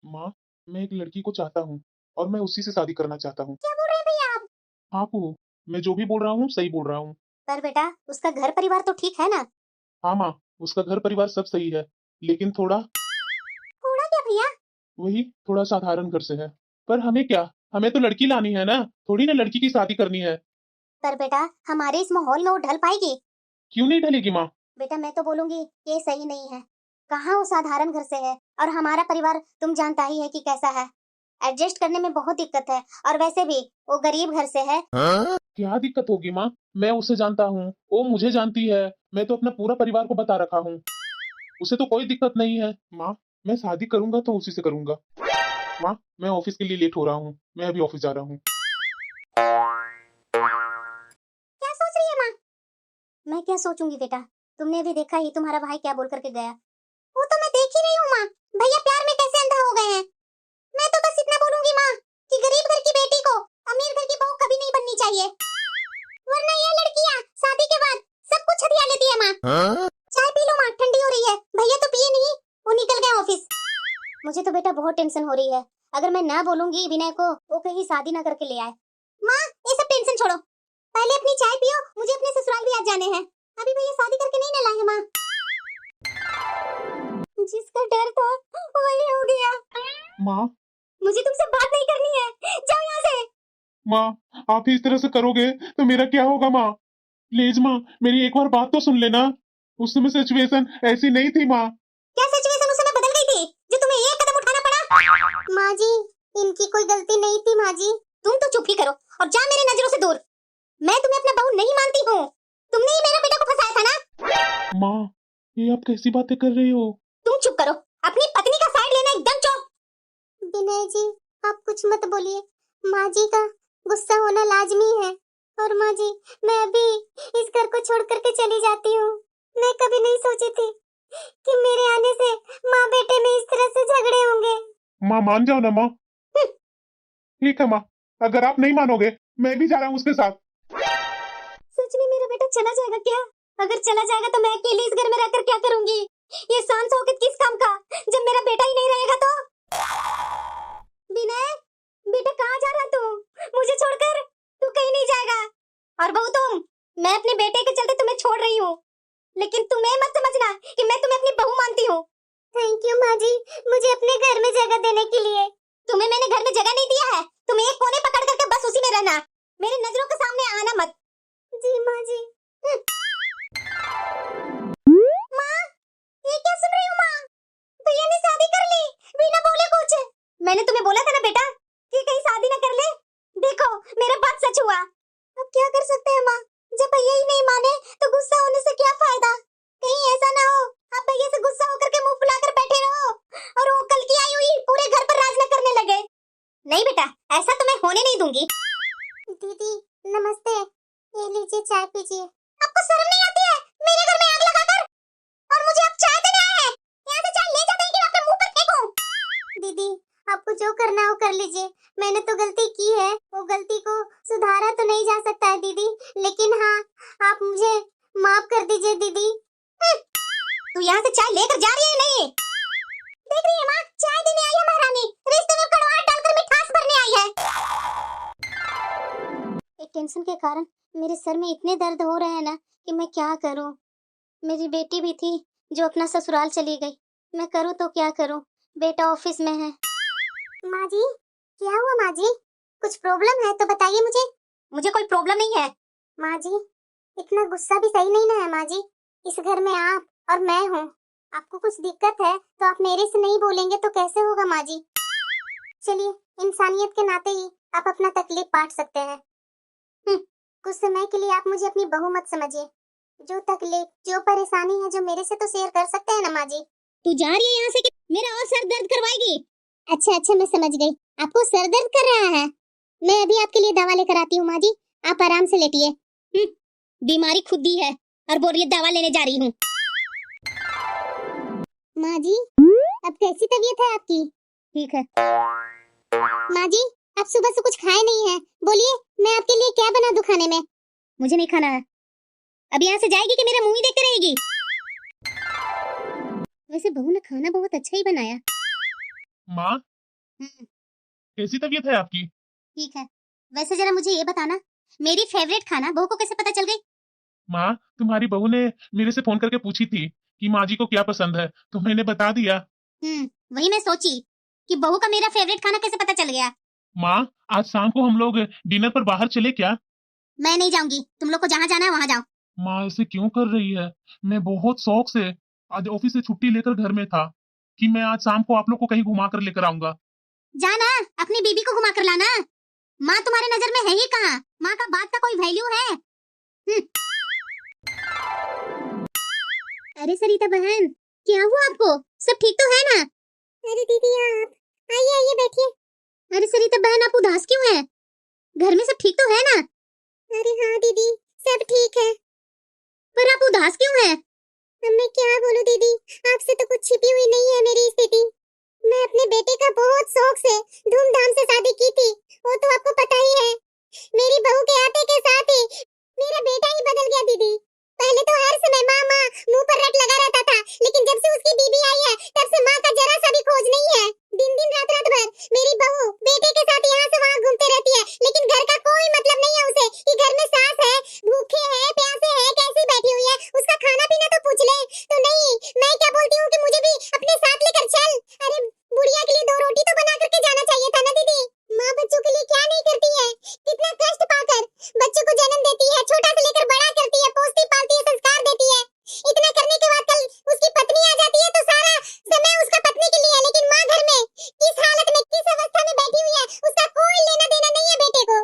माँ, मैं एक लड़की को चाहता हूँ और मैं उसी से शादी करना चाहता हूँ। क्या बोल रहे हैं भैया आप? हाँ पू, मैं जो भी बोल रहा हूँ सही बोल रहा हूँ। पर बेटा उसका घर परिवार तो ठीक है ना? हाँ माँ, उसका घर परिवार सब सही है, लेकिन थोड़ा थोड़ा क्या भैया? वही थोड़ा साधारण घर से है। पर हमें क्या, हमें तो लड़की लानी है ना, थोड़ी ना लड़की की शादी करनी है। पर बेटा हमारे इस माहौल में वो ढल पाएगी? क्यों नहीं ढलेगी माँ? बेटा मैं तो बोलूंगी ये सही नहीं है। कहाँ वो साधारण घर से है और हमारा परिवार तुम जानता ही है कि कैसा है। एडजस्ट करने में बहुत दिक्कत है और वैसे भी वो गरीब घर से है। क्या दिक्कत होगी माँ? मैं उसे जानता हूँ, वो मुझे जानती है। मैं तो अपना पूरा परिवार को बता रखा हूँ, उसे तो कोई दिक्कत नहीं है। माँ, मैं शादी करूंगा तो उसी से करूंगा। माँ, मैं ऑफिस के लिए लेट हो रहा हूँ, मैं अभी ऑफिस जा रहा हूँ। क्या सोच रही है माँ? मैं क्या सोचूंगी बेटा, तुमने अभी देखा ही तुम्हारा भाई क्या बोल करके गया। वो तो मैं देख ही रही हूँ माँ, भैया प्यार में कैसे अंधा हो गए हैं। मैं तो बस इतना बोलूंगी माँ कि गरीब घर की बेटी को अमीर घर की बहू कभी नहीं बननी चाहिए, वरना ये लड़कियाँ शादी के बाद सब कुछ हथिया लेती है माँ। चाय पी लो माँ, ठंडी हो रही है। भैया तो पिए नहीं, वो निकल गए ऑफिस। मुझे तो बेटा बहुत टेंशन हो रही है। अगर मैं ना बोलूंगी विनय को, वो कहीं शादी ना करके ले आए। माँ ये सब टेंशन छोड़ो, पहले अपनी चाय पियो, मुझे अपने ससुराल भी आज जाने हैं। अभी भैया शादी करके नहीं ना लाए हैं माँ। जिसका डर था वही हो गया। माँ, मुझे तुमसे बात नहीं करनी है, जाओ यहाँ से। माँ, आप ही इस तरह से करोगे तो मेरा क्या होगा माँ? प्लीज माँ, मेरी एक बार बात तो सुन लेना। उस समय सिचुएशन ऐसी नहीं थी माँ। क्या सिचुएशन उस समय बदल गई थी जो तुम्हें ये कदम उठाना पड़ा? माँ जी इनकी कोई गलती नहीं थी माँ जी। तुम तो चुप ही करो और जा मेरी नजरों से दूर। मैं तुम्हें अपना बहू नहीं मानती हूँ। तुमने ही मेरा बेटा को फंसाया था ना? माँ, ये आप कैसी बातें कर रही हो? तुम चुप करो, अपनी पत्नी का साइड लेना एकदम चुप। विनय जी आप कुछ मत बोलिए, माँ जी का गुस्सा होना लाजमी है। और माँ जी मैं अभी इस घर को छोड़ करके चली जाती हूँ। मैं कभी नहीं सोची थी कि मेरे आने से माँ बेटे में इस तरह से झगड़े होंगे। माँ मान जाओ ना माँ। ठीक है माँ, अगर आप नहीं मानोगे मैं भी जा रहा हूँ उसके साथ। सच में मेरा बेटा चला जाएगा क्या? अगर चला जाएगा तो मैं अकेली इस घर में रहकर क्या करूंगी? ये शान शौकत किस काम का जब मेरा बेटा ही नहीं रहेगा तो? विनय बेटा कहाँ जा रहा तू? मुझे छोड़कर तू कहीं नहीं जाएगा। और बहू तुम, मैं अपने बेटे के चलते तुम्हें छोड़ रही हूँ, लेकिन तुम्हें मत समझना कि मैं तुम्हें अपनी बहू मानती हूँ। थैंक यू माँ जी, मुझे अपने घर में जगह देने के लिए। तुम्हें मैंने घर में जगह नहीं दिया है, तुम एक कोने पकड़ करके बस उसी में रहना, मेरी नजरों के सामने आना मत। जी माँ जी। माँ ये क्या सुन रही हूँ माँ? भैया ने शादी कर ली बिना बोले कुछ। मैंने तुम्हें बोला था ना बेटा कि कहीं शादी ना कर ले। देखो मेरा बात सच हुआ। अब क्या कर सकते हैं माँ, जब भैया ही नहीं माने तो गुस्सा होने से क्या फायदा? कहीं ऐसा ना हो आप भैया से गुस्सा होकर के मुंह फुलाकर बैठे रहो और वो कल की आई हुई पूरे घर पर राज न करने लगे। नहीं बेटा ऐसा तो मैं होने नहीं दूंगी। दीदी नमस्ते, ये लीजिए चाय पीजिए। आपको शर्म नहीं आती है मेरे घर में आग लगाकर? और मुझे आप चाय देने आए हैं? यहाँ से चाय ले जाते हैं कि मैं आपके मुंह पर फेंकूं? दीदी आपको जो करना है वो कर लीजिए, मैंने तो गलती की है, वो गलती को सुधारा तो नहीं जा सकता है दीदी, लेकिन हाँ आप मुझे माफ कर दीजिए दीदी। तू यहाँ से चाय लेकर जा रही है नहीं? देख रही है माँ, चाय देने आई है महारानी, रिश्ते में कड़वाहट डालकर मिठास भरने आई है। एक टेंशन के कारण मेरे सर में इतने दर्द हो रहे हैं ना कि मैं क्या करूं। मेरी बेटी भी थी जो अपना ससुराल चली गई, मैं करूं तो क्या करूं, बेटा ऑफिस में है। माँ जी क्या हुआ माँ जी, कुछ प्रॉब्लम है तो बताइए मुझे। मुझे कोई प्रॉब्लम नहीं है। माँ जी इतना गुस्सा भी सही नहीं ना है माँ जी, इस घर में आप और मैं हूँ, आपको कुछ दिक्कत है तो आप मेरे से नहीं बोलेंगे तो कैसे होगा माँ जी। चलिए इंसानियत के नाते ही आप अपना तकलीफ बांट सकते हैं। कुछ समय के लिए आप मुझे अपनी बहू मत समझिए, जो तकलीफ जो परेशानी है जो मेरे से तो शेयर कर सकते हैं ना माँ जी। तू जा रही है यहाँ से कि मेरा और सर दर्द करवाएगी? अच्छा अच्छा मैं समझ गई, आपको सर दर्द कर रहा है। मैं अभी आपके लिए दवा लेकर आती हूँ माँ जी, आप आराम से लेटिए। बीमारी खुद दी है और बोल रही है दवा लेने जा रही हूँ। माँ जी अब कैसी तबीयत है आपकी? ठीक है। माँ जी आप सुबह से कुछ खाए नहीं है, बोलिए मैं आपके लिए क्या बना दूं खाने में? मुझे नहीं खाना है। अब यहाँ से जाएगी कि मेरा मुंह ही देखते रहेगी? वैसे बहू ने खाना बहुत अच्छा ही बनाया। माँ, हम्म, कैसी तबीयत है आपकी? ठीक है। वैसे जरा मुझे ये बताना, मेरी फेवरेट खाना बहू को कैसे पता चल गई? माँ, तुम्हारी बहू ने मेरे से फोन करके पूछी थी कि माँ जी को क्या पसंद है, तो मैंने बता दिया। वही मैं सोची कि बहू का मेरा फेवरेट खाना कैसे पता चल गया। माँ, आज शाम को हम लोग डिनर पर बाहर चले क्या? मैं नहीं जाऊंगी, तुम लोग को जहाँ जाना है वहाँ जाओ। माँ ऐसे क्यों कर रही है? मैं बहुत शौक से आज ऑफिस से छुट्टी लेकर घर में था कि मैं आज शाम को आप लोग को कहीं घुमा कर लेकर आऊंगा। जाना, अपनी बीबी को घुमा कर लाना। माँ तुम्हारे नजर में है ही कहाँ? माँ का बात का कोई वैल्यू है? अरे सरिता बहन, क्या हुआ आपको? सब ठीक तो है ना? अरे दीदी आप आइए आइए बैठिए। अरे सरिता बहन, आप उदास क्यों हैं? घर में सब ठीक तो है ना? अरे हाँ दीदी, सब ठीक है। पर आप उदास क्यों हैं? अब मैं क्या बोलूं दीदी, आपसे तो कुछ छिपी हुई नहीं है मेरी स्थिति। मैं अपने बेटे का बहुत शौक से धूमधाम से शादी की थी, वो तो आपको पता ही है। मेरी बहू के आते के साथ ही मेरा बेटा ही बदल गया दीदी। पहले तो हर समय माँ माँ मुंह पर रट लगा रहता था, लेकिन जब से उसकी बीबी आई है तब से माँ का जरा सा भी खोज नहीं है। दिन दिन रात रात भर मेरी बहू बेटे के साथ यहाँ से वहाँ घूमते रहती है, लेकिन घर का कोई मतलब नहीं है उसे कि घर में सास है, भूखे है, प्यासे है, कैसी बैठी हुई है, उसका खाना पीना तो पूछ ले। तो नहीं, मैं क्या बोलती हूँ कि मुझे भी अपने साथ लेकर चल। अरे बुढ़िया के लिए 2 रोटी तो बना करके जाना चाहिए था ना दीदी। माँ बच्चों के लिए क्या नहीं करती है, कितना कष्ट पाकर बच्चों को जन्म देती है, छोटा से लेकर बड़ा करती है, पोसती पालती है, संस्कार देती है। इतना करने के बाद कल उसकी पत्नी आ जाती है तो सारा समय उसका पत्नी के लिए है, लेकिन माँ घर में किस हालत में, किस अवस्था में बैठी हुई है, उसका कोई लेना देना नहीं है बेटे को।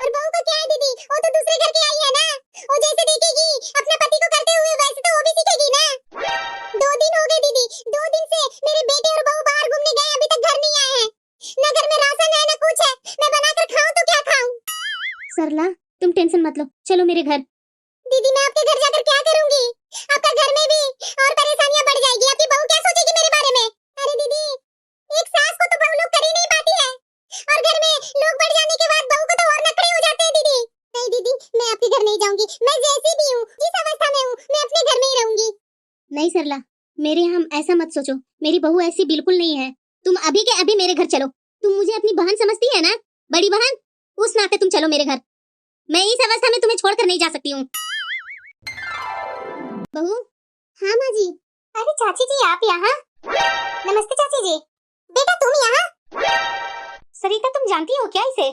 और बहू का क्या है दीदी, वो तो दूसरे घर की आई है ना, वो जैसे देखेगी अपने पति को करते हुए वैसे तो वो भी सीखेगी ना। 2 दिन हो गए दीदी, 2 दिन से मेरे बेटे और बहू बाहर घूमने गए, अभी तक घर नहीं आए हैं। ना घर में राशन है ना कुछ है, मैं बनाकर खाऊं तो क्या खाऊं। सरला तुम टेंशन मत लो, चलो मेरे घर। दीदी मैं आपके घर जाकर क्या करूंगी? आपका घर में भी और परेशानियां बढ़ जाएगी, आपकी बहू क्या सोचेगी मेरे बारे में? अरे दीदी, एक सास को तो बहू लोग कर ही नहीं पाती है, और घर में लोग बढ़ जाने के बाद बहू को तो और नखरे हो जाते हैं दीदी। नहीं दीदी, मैं आपके घर नहीं जाऊंगी, मैं जैसी भी हूँ, जिस अवस्था में हूँ, मैं अपने घर में ही रहूंगी। नहीं सरला, मेरे हम ऐसा मत सोचो, मेरी बहू ऐसी बिल्कुल नहीं है। तुम अभी के अभी मेरे घर चलो। तुम मुझे अपनी बहन समझती है ना, बड़ी बहन, उस नाते तुम चलो मेरे घर। मैं इस अवस्था में तुम्हें छोड़कर नहीं जा सकती हूँ। बहू। हाँ माँ जी। अरे चाची जी आप यहाँ? नमस्ते चाची जी। बेटा तुम यहाँ? सरिता तुम जानती हो क्या इसे?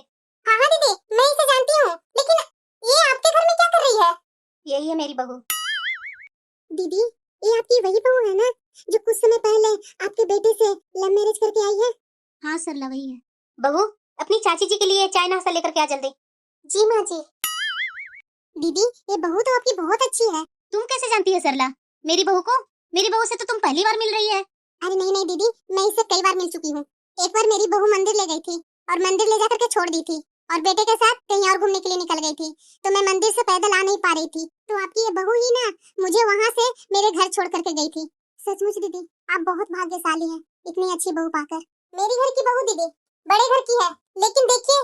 हाँ हाँ दीदी, मैं इसे जानती हूँ, लेकिन ये आपके घर में क्या कर रही है? यही है मेरी बहू। दीदी ये आपकी वही बहू है ना, जो कुछ समय पहले आपके बेटे से लव मैरिज करके आई है? हाँ सरला वही है। बहू अपनी चाची जी के लिए चाय नाश्ता लेकर के आ जल्दी। जी माँ जी। दीदी ये बहू तो आपकी बहुत अच्छी है। तुम कैसे जानती है सरला मेरी बहू को? मेरी बहू से तो तुम पहली बार मिल रही है। अरे नहीं नहीं दीदी, मैं इससे कई बार मिल चुकी हूँ। एक बार मेरी बहू मंदिर ले गई थी और मंदिर ले जाकर के छोड़ दी थी, और बेटे के साथ कहीं और घूमने के लिए निकल गई थी, तो मैं मंदिर से पैदल आ नहीं पा रही थी, तो आपकी ये बहू ही ना मुझे वहाँ से मेरे घर छोड़ करके गई थी। सचमुच दीदी आप बहुत भाग्यशाली हैं इतनी अच्छी बहू पाकर। मेरी घर की बहू दीदी बड़े घर की है, लेकिन देखिए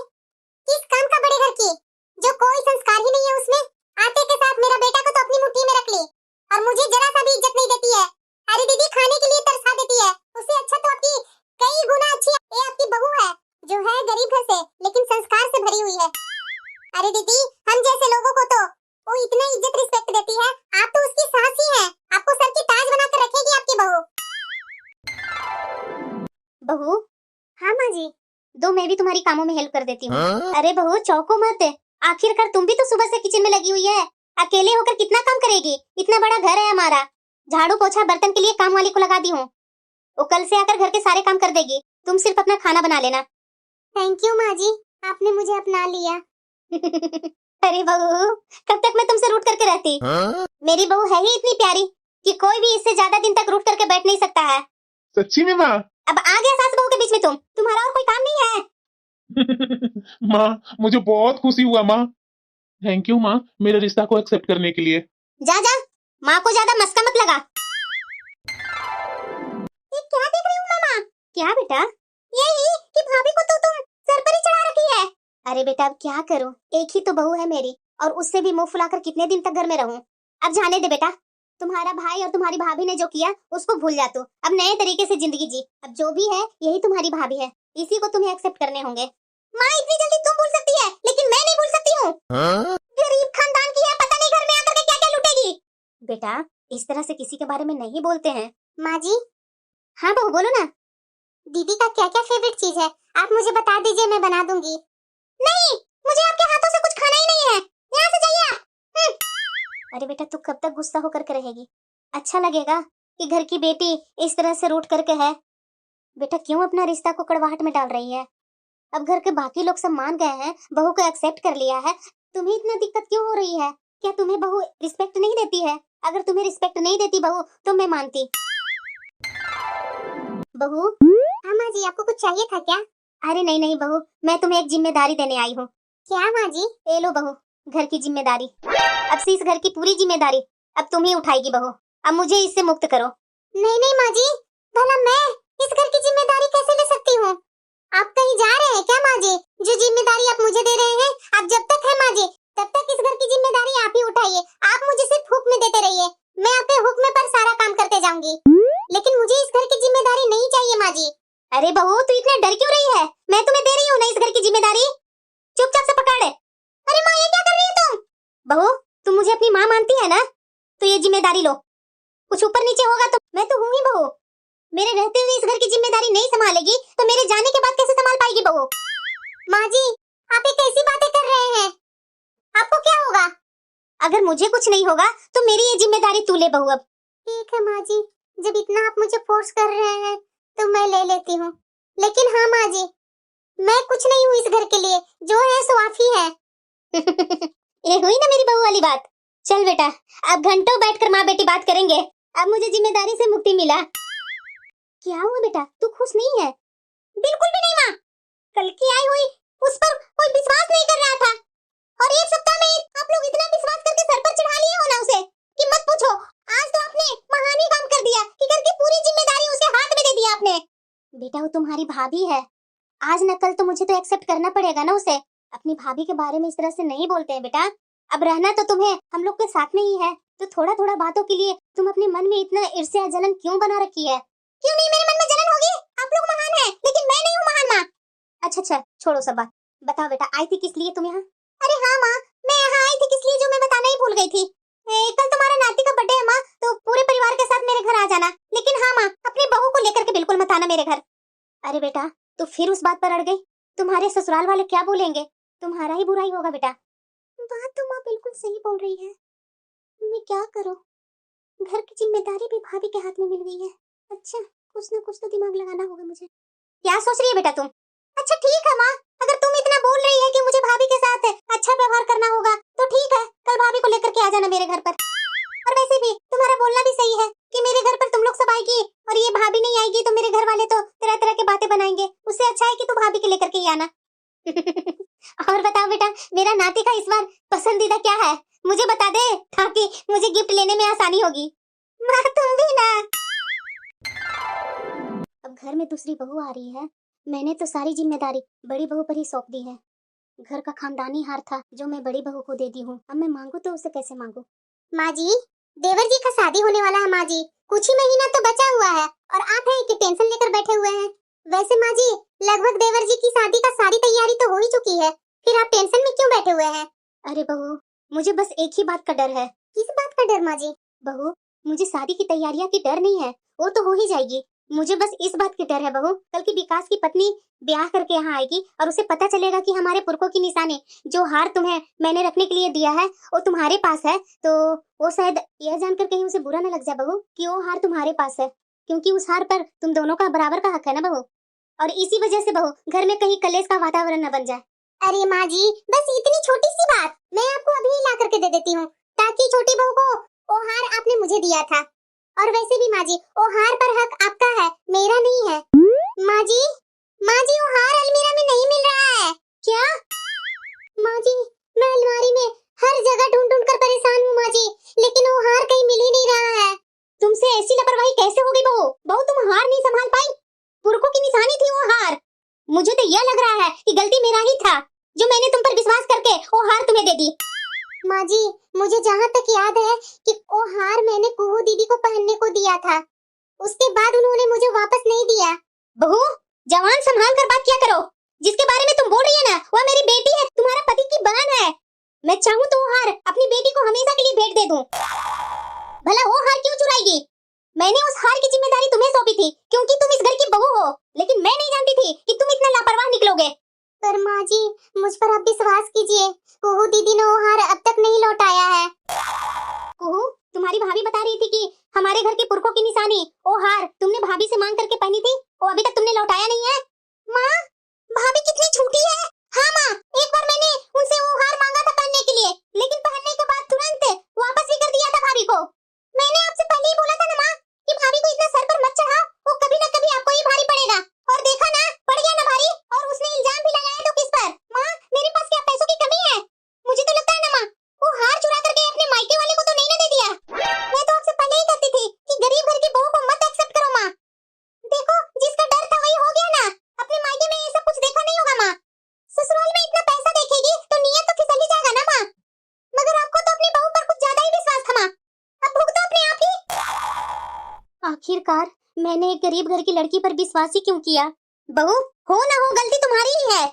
किस काम का बड़े घर की, जो कोई संस्कार ही नहीं है उसमें। आते के साथ मेरा बेटा को तो अपनी मुट्ठी में रख ली और मुझे जरा सा भी इज्जत नहीं देती है। अरे दीदी खाने के लिए तरसा देती है, उससे अच्छा तो आपकी कई गुना अच्छी ये आपकी बहू है, जो है गरीब घर से लेकिन संस्कार से भरी हुई है। अरे दीदी हम जैसे लोगों को तो वो इतना इज्जत रिस्पेक्ट देती है, आप तो उसकी सास ही हैं, आपको सर की ताज बनाकर रखेगी आपकी बहू। बहू। हाँ माँ जी। दो मैं भी तुम्हारी कामों में हेल्प कर देती हूँ। अरे बहू चौको मत, आखिरकार तुम भी तो सुबह से किचन में लगी हुई है, अकेले होकर कितना काम करेगी? इतना बड़ा घर है हमारा, झाड़ू पोछा बर्तन के लिए काम वाली को लगा दी हूँ, वो कल से आकर घर के सारे काम कर देगी, तुम सिर्फ अपना खाना बना लेना। थैंक यू माँ जी, आपने मुझे अपना लिया। अरे बहू कब तक मैं तुमसे रूठ करके रहती? मेरी बहू है ही इतनी प्यारी कि कोई भी इससे ज्यादा दिन तक रूठ करके बैठ नहीं सकता है। सच्ची में माँ? अब आ गया सास बहू के बीच में तुम्हारा और कोई काम नहीं है। माँ मुझे बहुत खुशी हुआ माँ। थैंक यू माँ मेरे रिश्ता को एक्सेप्ट करने के लिए। जा जा, माँ को ज्यादा मस्का मत लगा। ये क्या देख रही हूँ मामा? क्या बेटा? यही कि भाभी को तो तुम सर पर ही चढ़ा रखी है। अरे बेटा अब क्या करूँ, एक ही तो बहू है मेरी, और उससे भी मुंह फुलाकर कितने दिन तक घर में रहूं। अब जाने दे बेटा, तुम्हारा भाई और तुम्हारी भाभी ने जो किया उसको भूल जा तू। अब नए तरीके से जिंदगी जी। अब जो भी है यही तुम्हारी भाभी है, इसी को तुम्हें एक्सेप्ट करने होंगे। माँ इतनी जल्दी तुम भूल सकती है, लेकिन मैं नहीं भूल सकती हूँ। गरीब खानदान की है, पता नहीं घर में आकर के क्या क्या लूटेगी। बेटा इस तरह से किसी के बारे में नहीं बोलते हैं। माँ जी। हाँ बहू बोलो ना। दीदी का क्या क्या फेवरेट चीज है आप मुझे बता दीजिए, मैं बना दूंगी। नहीं मुझे आपके हाथों से कुछ खाना ही नहीं है, यहाँ से जाइए आप। अरे बेटा तू कब तक गुस्सा होकर के रहेगी? अच्छा लगेगा कि घर की बेटी इस तरह से रूठ करके है? बेटा क्यों अपना रिश्ता को कड़वाहट में डाल रही है? अब घर के बाकी लोग सब मान गए हैं, बहू को एक्सेप्ट कर लिया है, तुम्हें इतना दिक्कत क्यों हो रही है? क्या तुम्हें बहू रिस्पेक्ट नहीं देती है? अगर तुम्हें रिस्पेक्ट नहीं देती बहू तो मैं मानती। बहू। हाँ माँ जी आपको कुछ चाहिए था क्या? अरे नहीं नहीं बहू, मैं तुम्हें एक जिम्मेदारी देने आई हूँ। क्या माँ जी? ए लो बहू घर की जिम्मेदारी। अब से इस घर की पूरी जिम्मेदारी अब तुम ही उठाएगी बहू। अब मुझे इससे मुक्त करो। नहीं नहीं माँ जी, भला मैं इस घर की जिम्मेदारी कैसे ले सकती हूँ? आप कहीं जा रहे हैं क्या माँ जी? जो जिम्मेदारी आप मुझे दे रहे हैं, आप जब तक है माँ जी तब तक इस घर की जिम्मेदारी आप ही उठाइए। आप मुझे सिर्फ हुक्म देते रहिए, मैं आपके हुक्म पर सारा काम करते जाऊंगी। लेकिन मुझे इस घर की जिम्मेदारी नहीं चाहिए माँ जी। अरे बहू तू इतना डर क्यों रही है? मैं तुम्हें दे रही हूँ ना इस घर की जिम्मेदारी, चुपचाप से पकड़। अरे माँ ये क्या कर रही है तुम? बहू तुम मुझे अपनी माँ मानती है ना, तो ये जिम्मेदारी लो। कुछ ऊपर नीचे होगा तो मैं तो हूँ ही बहू। मेरे रहते हुए इस घर की जिम्मेदारी नहीं संभालेगी तो मेरे जाने के बाद कैसे संभाल पाएगी बहू? माँ जी आप ये कैसी बातें कर रहे हैं? आपको क्या होगा? अगर मुझे कुछ नहीं होगा तो मेरी ये जिम्मेदारी तू ले बहू। अब ठीक है माँ जी, जब इतना आप मुझे फोर्स कर रहे हैं तो मैं ले लेती हूँ। लेकिन हाँ माँ जी मैं कुछ नहीं हूँ इस घर के लिए, जो है सो आप ही है। ये हुई ना मेरी बहू वाली बात। चल बेटा अब घंटों बैठकर माँ बेटी बात करेंगे, अब मुझे जिम्मेदारी से मुक्ति मिला। क्या हुआ बेटा तू खुश नहीं है? बिल्कुल भी नहीं माँ, कल की आई हुई उस पर कोई विश्वास नहीं कर रहा था और एक सप्ताह में आप लोग इतना विश्वास करके सर पर चढ़ा लिए हो ना उसे कि मत पूछो। आज तो आपने महान ही काम कर दिया कि घर की पूरी जिम्मेदारी उसके हाथ में दे दी आपने। बेटा वो तुम्हारी भाभी है, आज न कल तो मुझे तो एक्सेप्ट करना पड़ेगा ना उसे। अपनी भाभी के बारे में इस तरह से नहीं बोलते हैं बेटा। अब रहना तो तुम्हें हम लोग के साथ में ही है, तो थोड़ा थोड़ा बातों के लिए तुम अपने मन में इतना ईर्ष्या जलन क्यों बना रखी है? क्यों नहीं मेरे मन में जलन होगी? आप लोग महान हैं लेकिन मैं नहीं हूँ महान माँ। अच्छा छोड़ो सब बात, बताओ बेटा आई थी किस लिए तुम यहाँ? अरे हाँ माँ मैं यहाँ आई थी किस लिए जो मैं बताना ही भूल गई थी। कल तुम्हारा नाती का बर्थडे है माँ, तो पूरे परिवार के साथ मेरे घर आ जाना। लेकिन हाँ माँ अपनी बहू को लेकर के बिल्कुल मत आना मेरे घर। अरे बेटा तू फिर उस बात पर अड़ गई, तुम्हारे ससुराल वाले क्या बोलेंगे? तुम्हारा ही बुराई होगा बेटा। बात तो माँ बिल्कुल सही बोल रही है, मैं क्या करूँ? घर की जिम्मेदारी भी भाभी के हाथ में मिल गई है। अच्छा कुछ ना कुछ तो दिमाग लगाना होगा मुझे। क्या सोच रही है बेटा तुम? अच्छा ठीक है माँ, अगर तुम इतना बोल रही है कि मुझे भाभी के साथ अच्छा व्यवहार करना होगा तो ठीक है, कल भाभी को लेकर के आ जाना मेरे घर पर। और वैसे भी तुम्हारा बोलना भी सही है कि मेरे घर पर तुम लोग सब आएगी और ये भाभी नहीं आएगी तो मेरे घर वाले तो तरह तरह की बातें बनाएंगे। उससे अच्छा है कि तू भाभी के लेकर के ही आना। और बताओ बेटा मेरा नाती का इस बार पसंदीदा क्या है? मुझे बता दे ताकि मुझे गिफ्ट लेने में आसानी होगी। माँ तुम भी ना। अब घर में दूसरी बहू आ रही है, मैंने तो सारी जिम्मेदारी बड़ी बहू पर ही सौंप दी है। घर का खानदानी हार था जो मैं बड़ी बहू को दे दी हूँ, अब मैं मांगू तो उसे कैसे मांगू? माँ जी देवर जी का शादी होने वाला है माँ जी, कुछ ही महीना तो बचा हुआ है और आप हैं कि टेंशन लेकर बैठे हुए हैं। वैसे माँ जी लगभग देवर जी की शादी का सारी तैयारी तो हो ही चुकी है, फिर आप टेंशन में क्यों बैठे हुए हैं? अरे बहू मुझे बस एक ही बात का डर है। किस बात का डर माँ जी? बहू मुझे शादी की तैयारियां की डर नहीं है, वो तो हो ही जाएगी। मुझे बस इस बात की डर है बहू, कल की विकास की पत्नी ब्याह करके यहाँ आएगी और उसे पता चलेगा कि हमारे पुरखों की निशानी जो हार तुम्हें मैंने रखने के लिए दिया है वो तुम्हारे पास है, तो वो शायद यह जानकर कहीं उसे बुरा न लग जाए बहू कि वो हार तुम्हारे पास है, क्योंकि उस हार पर तुम दोनों का बराबर का हक है ना बहू। और इसी वजह से बहू घर में कहीं कलेश का वातावरण न बन जाए। अरे माँ जी बस इतनी छोटी सी बात मैं आपको अभी ला करके दे देती हूँ, ताकि छोटी बहू को वो हार आपने मुझे दिया था। और वैसे भी माँ जी वो हार पर हक आपका है, मेरा नहीं है। माँ जी वो हार अलमीरा में नहीं मिल रहा है। क्या? माँ जी मैं अलमारी में हर जगह ढूंढ ढूंढ कर परेशान हूँ माँ जी, लेकिन वो हार कहीं मिल ही नहीं रहा है। तुमसे ऐसी लापरवाही कैसे हो गई बहू? बहू तुम हार नहीं संभाल पाई? पुरखों की निशानी थी वो हार। मुझे तो यह लग रहा है कि गलती मेरा ही था जो मैंने तुम पर विश्वास करके वो हार तुम्हें दे दी। माँ जी, मुझे जहाँ तक याद है कि वो हार मैंने कुहू दीदी को पहनने को दिया था। उसके बाद उन्होंने मुझे वापस नहीं दिया। बहू, जवान संभाल कर बात किया करो। जिसके बारे में तुम बोल रही है ना, वह मेरी बेटी है, तुम्हारा पति की बहन है। मैं चाहूँ तो वो हार अपनी बेटी को हमेशा के लिए भेंट दे दूं। भला वो हार क्यों चुराएगी? मैंने उस हार की जिम्मेदारी तुम्हें सौंपी थी क्योंकि तुम इस घर की बहू हो, लेकिन मैं नहीं जानती थी कि तुम इतना लापरवाह निकलोगे। पर माँ जी, मुझ पर आप विश्वास कीजिए, कुहू दीदी ने वो हार अब तक नहीं लौटाया है। कुहू, तुम्हारी भाभी बता रही थी कि हमारे घर के पुरखों की निशानी वो हार तुमने भाभी से मांग करके पहनी थी, वो अभी तक तुमने लौटाया नहीं है। माँ, भाभी कितनी झूठी है। हाँ माँ, एक बार मैंने उनसे वो हार मांगा था पहनने के लिए, लेकिन पहनने के बाद तुरंत वापस भी कर दिया था भाभी को। मैंने आपसे पहले ही बोला था ना माँ कि भाभी को इतना सर पर मत चढ़ाओ, वो कभी ना कभी आपको ही भारी पड़ेगा। और देखा ना, पड़ गया ना भारी, और उसने इल्जाम भी लगाया तो किस पर? माँ, मेरे पास क्या पैसों की कमी है? मुझे तो लगता है ना माँ, वो हार चुरा करके अपने मायके वाले को तो नहीं ना दे दिया। मैं तो आपसे पहले ही कहती थी कि गरीब घर की बहू को मत एक्सेप्ट करो माँ। देखो, जिसका डर था वही हो गया ना। अपने मायके में ये सब कुछ देखा नहीं होगा माँ। ससुराल में इतना पैसा देखेगी तो नियत तो फिसल ही जाएगा ना माँ। मगर आपको तो अपनी बहू पर कुछ ज्यादा ही विश्वास था माँ। अब भुगतो अपने आप ही। आखिरकार मैंने एक गरीब घर की लड़की पर विश्वास ही क्यों किया? बहू, हो ना हो गलती तुम्हारी ही है।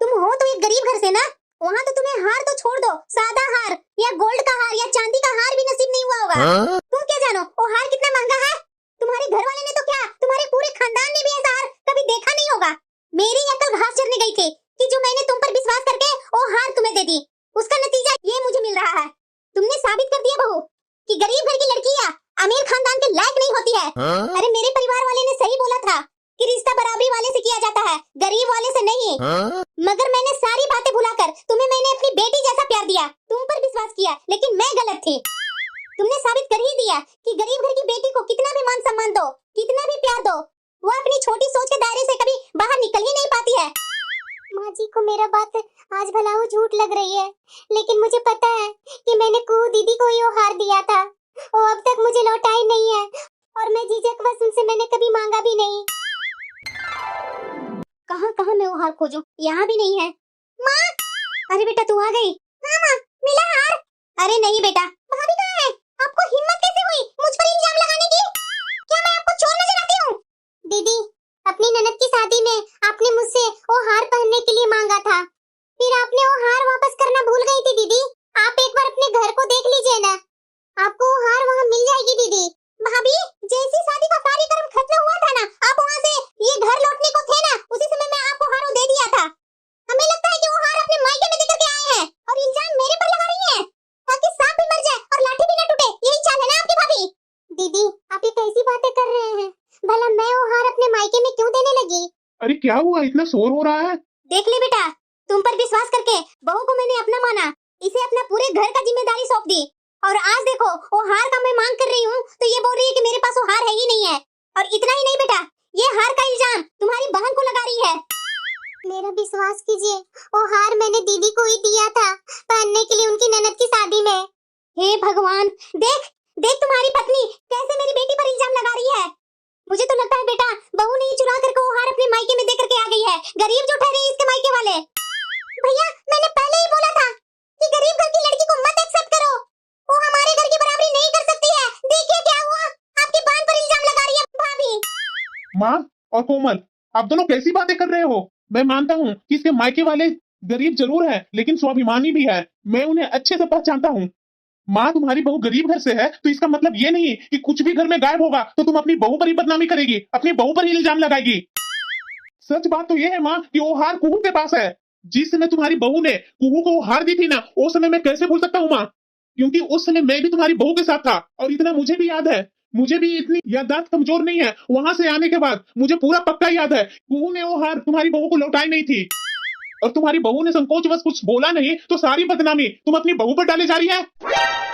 तुम हो तो एक गरीब घर से ना, वहाँ तो तुम्हें हार तो छोड़ दो, सादा हार या गोल्ड का हार या चांदी का हार भी नसीब नहीं हुआ होगा। तुम क्या जानो वो हार कितना महंगा है? तुम्हारे घर वाले ने तो क्या, तुम्हारे पूरे खानदान ने भी ऐसा हार कभी देखा नहीं होगा। मेरी अकल घास चरने गई थी कि जो मैंने तुम पर विश्वास करके वो हार तुम्हें दे दी, उसका नतीजा ये मुझे मिल रहा है। तुमने साबित कर दिया बहू कि गरीब घर की लड़कियां अमीर खानदान के लायक नहीं होती है। अरे मेरे परिवार वाले ने सही बोला था कि रिश्ता बराबरी वाले से किया जाता है, गरीब वाले से नहीं। मगर मैंने सारी बातें भुलाकर तुम्हें मैंने अपनी बेटी जैसा प्यार दिया, तुम पर विश्वास किया, लेकिन मैं गलत थी। तुमने साबित कर ही दिया कि गरीब घर की बेटी को कितना भी मान सम्मान दो, कितना भी प्यार दो, वो अपनी छोटी सोच के दायरे से कभी बाहर निकल ही नहीं पाती है। माँ जी को मेरा बात आज भला वो झूठ लग रही है, लेकिन मुझे पता है कि मैंने कुहू दीदी को ही वो हार दिया था। वो अब तक मुझे लौटाई नहीं है और मैं झिझकवश उनसे मैंने कभी मांगा भी नहीं। कहाँ कहाँ मैं वो हार खोजूं? यहाँ भी नहीं है। माँ, अरे बेटा तू आ गई। हाँ माँ, मिला हार? अरे नहीं बेटा, भाभी कहाँ है? आपको हिम्मत कैसे हुई मुझ पर इल्जाम लगाने की? क्या मैं आपको चोर नजर आती हूँ? दीदी, अपनी ननद की शादी में आपने मुझसे वो हार पहनने के लिए मांगा था, फिर आपने वो हार वापस करना भूल गई थी दीदी। आप एक बार अपने घर को देख लीजिए ना, आपको वो हार वहाँ मिल जाएगी दीदी। भाभी, जैसी शादी का कार्यक्रम खत्म हुआ था ना, आप वहाँ से ये घर लौटने को थे ना, उसी समय मैं आपको हार दे दिया था। हमें लगता है कि वो हार अपने मायके में देकर के आए हैं और इल्जाम मेरे पर लगा रही हैं, ताकि सांप भी मर जाए और लाठी भी न टूटे। यही चाल है ना आपकी भाभी? दीदी, आप ये कैसी बातें कर रहे हैं? भला मैं वो हार अपने मायके में क्यों देने लगी? अरे क्या हुआ, इतना शोर हो रहा है? देख ले बेटा, तुम पर विश्वास करके बहू को मैंने अपना माना, इसे अपना पूरे घर का जिम्मेदारी सौंप दी, और आज देखो वो हार का मैं मांग कर रही हूँ तो ये बोल रही है कि मेरे पास वो हार है ही नहीं है। और इतना ही नहीं बेटा, ये हार का इल्जाम तुम्हारी बहन को लगा रही है। मेरा विश्वास कीजिए, वो हार मैंने दीदी को ही दिया था पहनने के लिए उनकी ननद की शादी में। हे भगवान, देख देख तुम्हारी पत्नी कैसे मेरी बेटी पर इल्जाम लगा रही है। मुझे तो लगता है बेटा बहू ने चुरा करके वो हार अपने मायके में दे करके आ गई है। गरीब जो ठहरे इसके मायके वाले। भैया, मैंने पहले ही बोला था कि गरीब घर की लड़की को मत एक्सेप्ट करो, वो हमारे घर की बराबरी नहीं कर सकती है। देखिए क्या हुआ, आपकी बहन पर इल्जाम लगा रही है भाभी। माँ और कोमल, आप दोनों कैसी बातें कर रहे हो? मैं मानता हूँ कि इसके मायके वाले गरीब जरूर है, लेकिन स्वाभिमानी भी है। मैं उन्हें अच्छे से पहचानता हूँ। माँ, तुम्हारी बहू गरीब घर से है तो इसका मतलब ये नहीं कि कुछ भी घर में गायब होगा तो तुम अपनी बहू पर ही बदनामी करेगी, अपनी बहू पर ही इल्जाम लगाएगी। सच बात तो ये है माँ कि वो हार कुहू के पास है। जिस समय तुम्हारी बहू ने कुहू को वो हार दी थी ना, उस समय मैं कैसे भूल सकता हूँ माँ, क्योंकि उस समय मैं भी तुम्हारी बहू के साथ था और इतना मुझे भी याद है। मुझे भी इतनी याददाश्त कमजोर नहीं है। वहां से आने के बाद मुझे पूरा पक्का याद है, कुहू ने वो हार तुम्हारी बहू को लौटाई नहीं थी और तुम्हारी बहू ने संकोचवश कुछ बोला नहीं तो सारी बदनामी तुम अपनी बहू पर डाले जा रही है।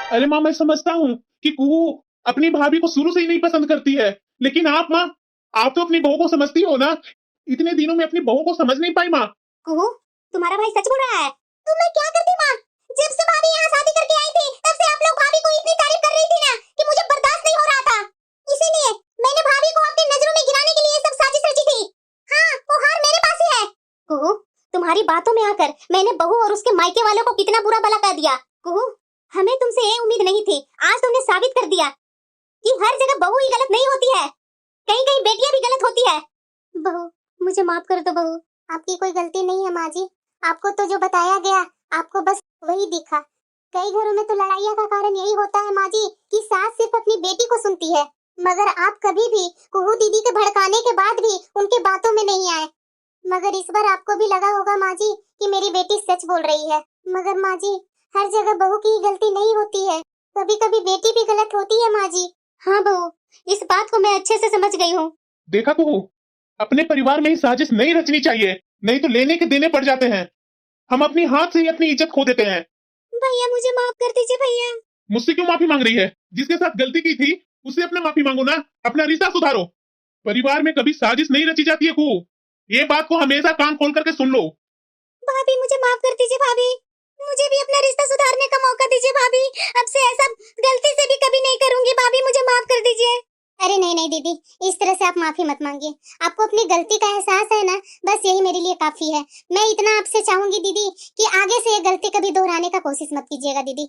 अरे माँ, मैं समझता हूँ कि कुहू अपनी भाभी को शुरू से ही नहीं पसंद करती है, लेकिन आप माँ, आप तो अपनी बहू को समझती हो ना। इतने दिनों में अपनी बहू को समझ नहीं पाई माँ। कुहू, तुम्हारा भाई सच बोल रहा है। तो मैं क्या करती माँ? जब से भाभी यहाँ शादी करके आई थी तब से आप लोग भाभी को इतनी तारीफ कर रही थी ना कि मुझे बर्दाश्त नहीं हो रहा था। इसीलिए मैंने भाभी को अपनी नजरों में गिराने के लिए सब साजिश रची थी। हाँ, वो हार मेरे पास ही है। कुहू, तुम्हारी बातों में आकर मैंने बहू और उसके मायके वालों को कितना बुरा भला कह दिया। कुहू, हमें तुमसे ये उम्मीद नहीं थी। आज तुमने साबित कर दिया कि हर जगह बहू ही गलत नहीं होती है, कहीं कहीं बेटियां भी गलत होती है। बहू, मुझे माफ कर दो बहू। आपकी कोई गलती नहीं है माँ जी। आपको तो जो बताया गया, आपको बस वही दिखा। कई घरों में तो लड़ाइयाँ का कारण यही होता है माँ जी कि सास सिर्फ अपनी बेटी को सुनती है, मगर आप कभी भी कुहू दीदी के भड़काने के बाद भी उनके बातों में नहीं आए। मगर इस बार आपको भी लगा होगा माँ जी कि मेरी बेटी सच बोल रही है। मगर माँ जी, हर जगह बहू की गलती नहीं होती है, कभी कभी बेटी भी गलत होती है माँ जी। हाँ बहू, इस बात को मैं अच्छे से समझ गई हूँ। देखा बहू, अपने परिवार में ही साजिश नहीं रचनी चाहिए, नहीं तो लेने के देने पड़ जाते हैं। हम अपनी हाथ से ही अपनी इज्जत खो देते हैं। भैया मुझे माफ कर दीजिए भैया। मुझसे क्यों माफी मांग रही है? जिसके साथ गलती की थी उससे अपने माफी मांगो ना, अपना रिश्ता सुधारो। परिवार में कभी साजिश नहीं रची जाती है कुहू, ये बात को हमेशा कान खोल करके सुन लो। भाभी मुझे माफ कर दीजिए भाभी, मुझे भी अपना रिश्ता सुधारने का मौका दीजिए भाभी। अब से ऐसा गलती से भी कभी नहीं करूंगी भाभी, मुझे माफ कर दीजिए। अरे नहीं नहीं दीदी, इस तरह से आप माफी मत मांगिए। आपको अपनी गलती का एहसास है ना, बस यही मेरे लिए काफी है। मैं इतना आपसे चाहूंगी दीदी कि आगे से ये गलती कभी दोहराने का कोशिश मत कीजिएगा दीदी।